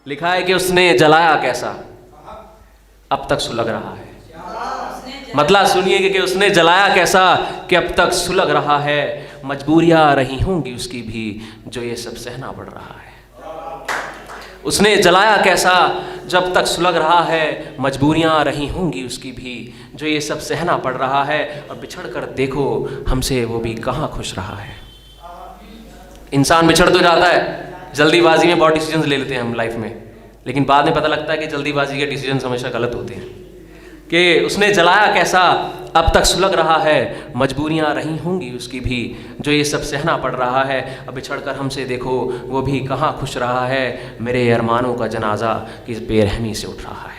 लिखा है कि उसने जलाया कैसा, अब तक सुलग रहा है। मतलब सुनिए कि उसने जलाया कैसा कि अब तक सुलग रहा है। मजबूरियां रही होंगी उसकी भी जो ये सब सहना पड़ रहा है। उसने जलाया कैसा जब तक सुलग रहा है, मजबूरियां रही होंगी उसकी भी जो ये सब सहना पड़ रहा है। और बिछड़ कर देखो हमसे वो भी कहाँ खुश रहा है। इंसान बिछड़ तो जाता है, जल्दीबाजी में बहुत डिसीजंस ले लेते हैं हम लाइफ में, लेकिन बाद में पता लगता है कि जल्दीबाजी के डिसीजंस हमेशा गलत होते हैं। कि उसने जलाया कैसा अब तक सुलग रहा है, मजबूरियां रही होंगी उसकी भी जो ये सब सहना पड़ रहा है। अब बिछड़ कर हमसे देखो वो भी कहाँ खुश रहा है। मेरे अरमानों का जनाजा किस बेरहमी से उठ रहा है।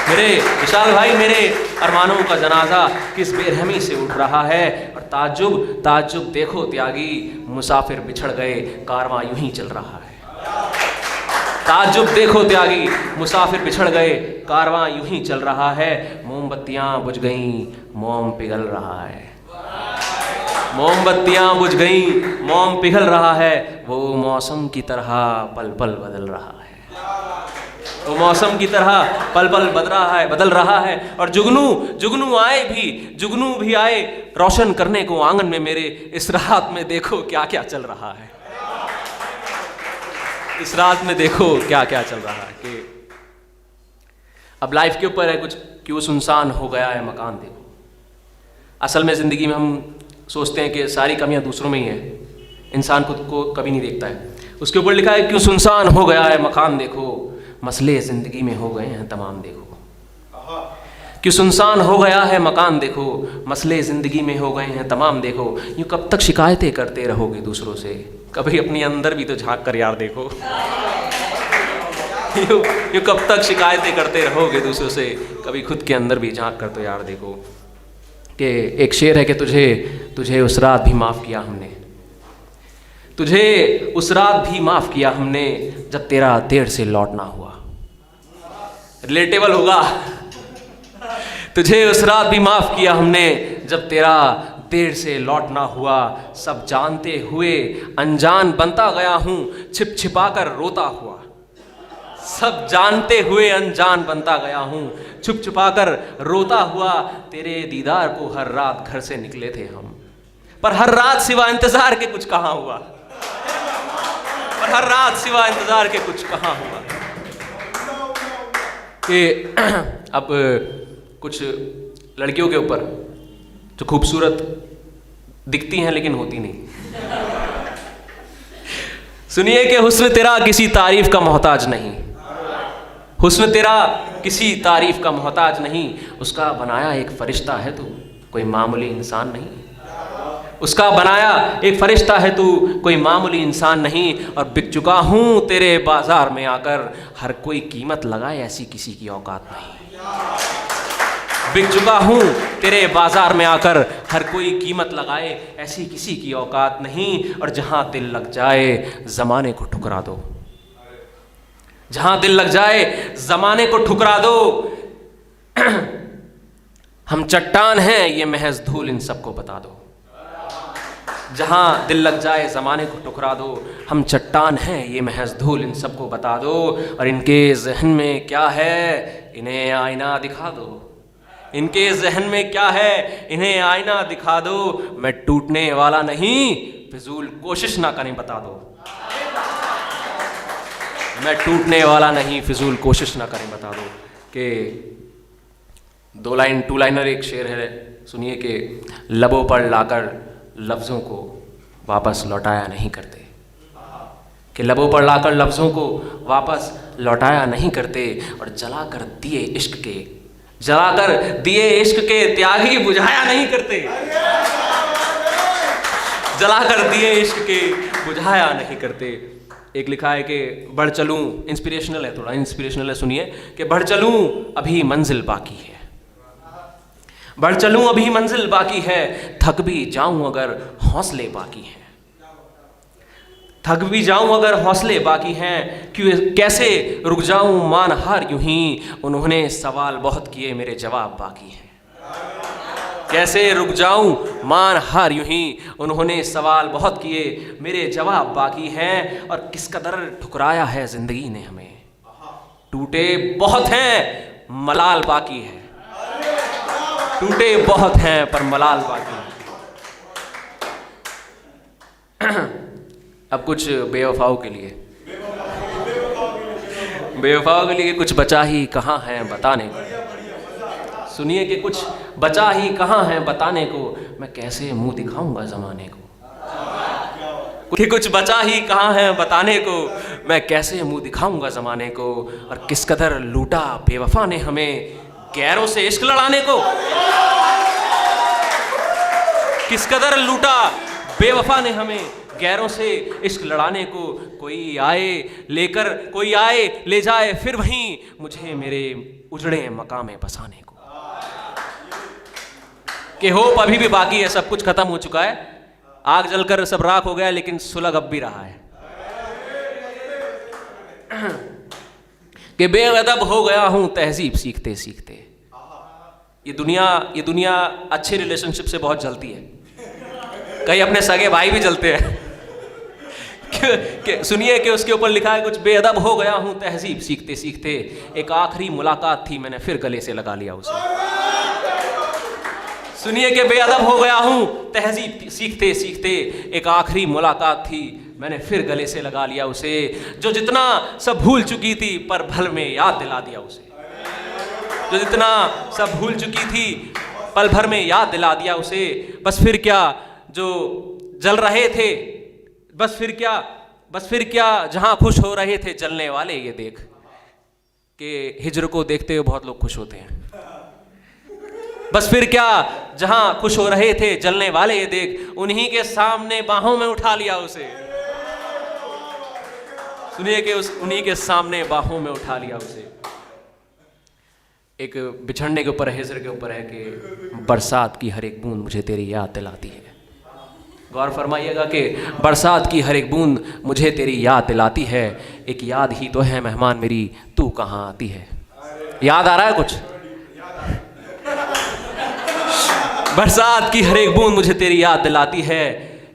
मेरे विशाल भाई, मेरे अरमानों का जनाजा किस बेरहमी से उठ रहा है। और ताज्जुब ताज्जुब देखो त्यागी, मुसाफिर बिछड़ गए कारवां यूं ही चल रहा है। ताज्जुब देखो त्यागी, मुसाफिर बिछड़ गए कारवां यूं ही चल रहा है। मोमबत्तियां बुझ गईं मोम पिघल रहा है। मोमबत्तियां बुझ गईं मोम पिघल रहा है। वो मौसम की तरह पल पल बदल रहा है। वो मौसम की तरह पल पल बदल रहा है। और जुगनू भी आए रोशन करने को आंगन में मेरे। इस रात में देखो क्या क्या चल रहा है। इस रात में देखो क्या क्या चल रहा है। कि अब लाइफ के ऊपर है कुछ, क्यों सुनसान हो गया है मकान देखो। असल में ज़िंदगी में हम सोचते हैं कि सारी कमियां दूसरों में ही है, इंसान खुद को कभी नहीं देखता है। उसके ऊपर लिखा है क्यों सुनसान हो गया है मकान देखो, मसले ज़िंदगी में हो गए हैं तमाम देखो। क्यों सुनसान हो गया है मकान देखो, मसले ज़िंदगी में हो गए हैं तमाम देखो। यूँ कब तक शिकायतें करते रहोगे दूसरों से, कभी अपने अंदर भी तो झांक कर यार देखो। यूँ कब तक शिकायतें करते रहोगे दूसरों से, कभी खुद के अंदर भी झांक कर तो यार देखो। कि एक शेर है कि तुझे उस रात भी माफ़ किया हमने, तुझे उस रात भी माफ़ किया हमने जब तेरा देर से लौटना हुआ। रिलेटेबल होगा। तुझे उस रात भी माफ़ किया हमने जब तेरा देर से लौटना हुआ। सब जानते हुए अनजान बनता गया हूँ छिप छिपा कर रोता हुआ। सब जानते हुए अनजान बनता गया हूँ छुप छुपा कर रोता हुआ। तेरे दीदार को हर रात घर से निकले थे हम, पर हर रात सिवा इंतजार के कुछ कहाँ हुआ। पर हर रात सिवा इंतजार के कुछ कहाँ हुआ। कि अब कुछ लड़कियों के ऊपर जो खूबसूरत दिखती हैं लेकिन होती नहीं। सुनिए कि हुस्न तेरा किसी तारीफ का मोहताज नहीं, हुस्न तेरा किसी तारीफ का मोहताज नहीं। उसका बनाया एक फरिश्ता है तू, कोई मामूली इंसान नहीं। उसका बनाया एक फरिश्ता है तू, कोई मामूली इंसान नहीं। और बिक चुका हूँ तेरे बाजार में आकर, हर कोई कीमत लगाए ऐसी किसी की औकात नहीं। बिक चुका हूँ तेरे बाजार में आकर, हर कोई कीमत लगाए ऐसी किसी की औकात नहीं। और जहाँ दिल लग जाए ज़माने को ठुकरा दो, जहाँ दिल लग जाए ज़माने को ठुकरा दो। हम चट्टान हैं ये महज धूल इन सबको बता दो। जहाँ दिल लग जाए ज़माने को ठुकरा दो। हम चट्टान हैं ये महज धूल इन सबको बता दो। और इनके जहन में क्या है इन्हें आईना दिखा दो। इनके जहन में क्या है इन्हें आईना दिखा दो। मैं टूटने वाला नहीं फिजूल कोशिश ना करें बता दो। मैं टूटने वाला नहीं फिजूल कोशिश ना करें बता दो। कि टू लाइनर एक शेर है, सुनिए कि लबों पर लाकर लफ्ज़ों को वापस लौटाया नहीं करते। कि लबों पर लाकर लफ्ज़ों को वापस लौटाया नहीं करते। और जलाकर दिए इश्क के त्यागी बुझाया नहीं करते। जलाकर दिए इश्क के बुझाया नहीं करते। एक लिखा है कि बढ़ चलूं, इंस्पिरेशनल है, थोड़ा इंस्पिरेशनल है, सुनिए कि बढ़ चलूं अभी मंजिल बाकी है। बढ़ चलूं अभी मंजिल बाकी है, थक भी जाऊं अगर हौसले बाकी हैं। थक भी जाऊं अगर हौसले बाकी हैं। क्यों कैसे रुक जाऊं मान हार यूं ही, उन्होंने सवाल बहुत किए मेरे जवाब बाकी हैं। कैसे रुक जाऊं मान हार यूं ही। उन्होंने सवाल बहुत किए, मेरे जवाब बाकी हैं, और किस कदर ठुकराया है जिंदगी ने हमें। टूटे बहुत हैं मलाल बाकी है, टूटे बहुत हैं पर मलाल बाकी है। अब कुछ बेवफाओं के लिए, बेवफाओं के लिए कुछ बचा ही कहाँ है बताने को। सुनिए कि कुछ बचा ही कहाँ है बताने को, मैं कैसे मुंह दिखाऊंगा जमाने को। कि कुछ बचा ही कहाँ है बताने को, मैं कैसे मुंह दिखाऊंगा जमाने को। और किस कदर लूटा बेवफा ने हमें गैरों से इश्क लड़ाने को। किस कदर लूटा बेवफा ने हमें गैरों से इश्क लड़ाने को। कोई आए लेकर, कोई आए ले जाए फिर वहीं, मुझे मेरे उजड़े मकामे बसाने को। कि होप अभी भी बाकी है, सब कुछ खत्म हो चुका है, आग जलकर सब राख हो गया, लेकिन सुलग अब भी रहा है। कि बेअदब हो गया हूं तहजीब सीखते सीखते। ये दुनिया अच्छे रिलेशनशिप से बहुत जलती है, कई अपने सगे भाई भी जलते हैं। कि सुनिए कि उसके ऊपर लिखा है कुछ, बेअदब हो गया हूं तहजीब सीखते सीखते, एक आखिरी मुलाकात थी मैंने फिर गले से लगा लिया उसे। सुनिए कि बेअदब हो गया हूं तहजीब सीखते सीखते, एक आखिरी मुलाकात थी मैंने फिर गले से लगा लिया उसे। जो जितना सब भूल चुकी थी पर भल में याद दिला दिया उसे। जो जितना सब भूल चुकी थी पल भर में याद दिला दिया उसे। बस फिर क्या जो जल रहे थे, बस फिर क्या जहां खुश हो रहे थे जलने वाले ये देख। कि हिजर को देखते हुए बहुत लोग खुश होते हैं। बस फिर क्या जहां खुश हो रहे थे जलने वाले ये देख, उन्हीं के सामने बाहों में उठा लिया उसे। सुनिए कि उन्हीं के सामने बाहों में उठा लिया उसे। एक बिछड़ने के ऊपर, हिजर के ऊपर है कि बरसात की हर एक बूंद मुझे तेरी याद दिलाती है। गौर फरमाइएगा कि बरसात की हर एक बूंद मुझे तेरी याद दिलाती है। एक याद ही तो है मेहमान मेरी, तू कहाँ आती है। याद आ रहा है कुछ? बरसात की हर एक बूंद मुझे तेरी याद दिलाती है,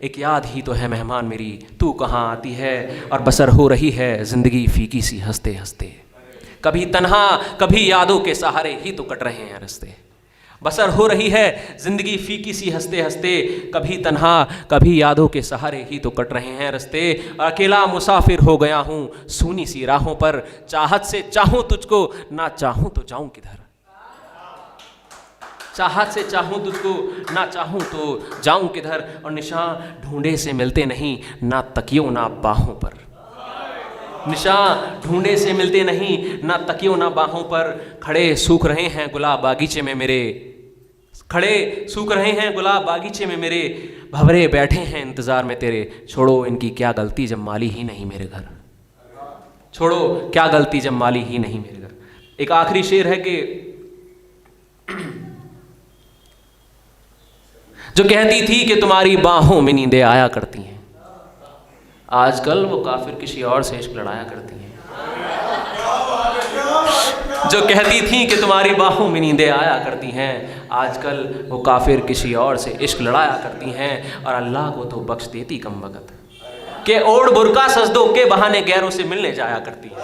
एक याद ही तो है मेहमान मेरी, तू कहाँ आती है। और बसर हो रही है जिंदगी फीकी सी हंसते हंसते, कभी तन्हा कभी यादों के सहारे ही तो कट रहे हैं रास्ते। बसर हो रही है जिंदगी फीकी सी हंसते हंसते, कभी तन्हा कभी यादों के सहारे ही तो कट रहे हैं रास्ते। अकेला मुसाफिर हो गया हूँ सूनी सी राहों पर, चाहत से चाहूँ तुझको ना चाहूँ तो जाऊँ किधर। चाहत से चाहूँ तुझको ना चाहूँ तो जाऊँ किधर। और निशान ढूंढे से मिलते नहीं, ना तकियों ना बाहों पर। निशान ढूंढे से मिलते नहीं, ना तकियों ना बाहों पर। खड़े सूख रहे हैं गुलाब बागीचे में मेरे, खड़े सूख रहे हैं गुलाब बागीचे में मेरे। भंवरे बैठे हैं इंतजार में तेरे, छोड़ो इनकी क्या गलती जब माली ही नहीं मेरे घर। छोड़ो क्या गलती जब माली ही नहीं मेरे घर। एक आखिरी शेर है कि जो कहती थी कि तुम्हारी बाहों में नींदें आया करती हैं, आजकल वो काफिर किसी और से इश्क लड़ाया करती हैं। जो कहती थी कि तुम्हारी बाहों में नींदें आया करती हैं, आजकल वो काफिर किसी और से इश्क लड़ाया करती हैं। और अल्लाह को तो बख्श देती कम वक़्त के ओढ़ बुरका सजदों के बहाने गैरों से मिलने जाया करती हैं।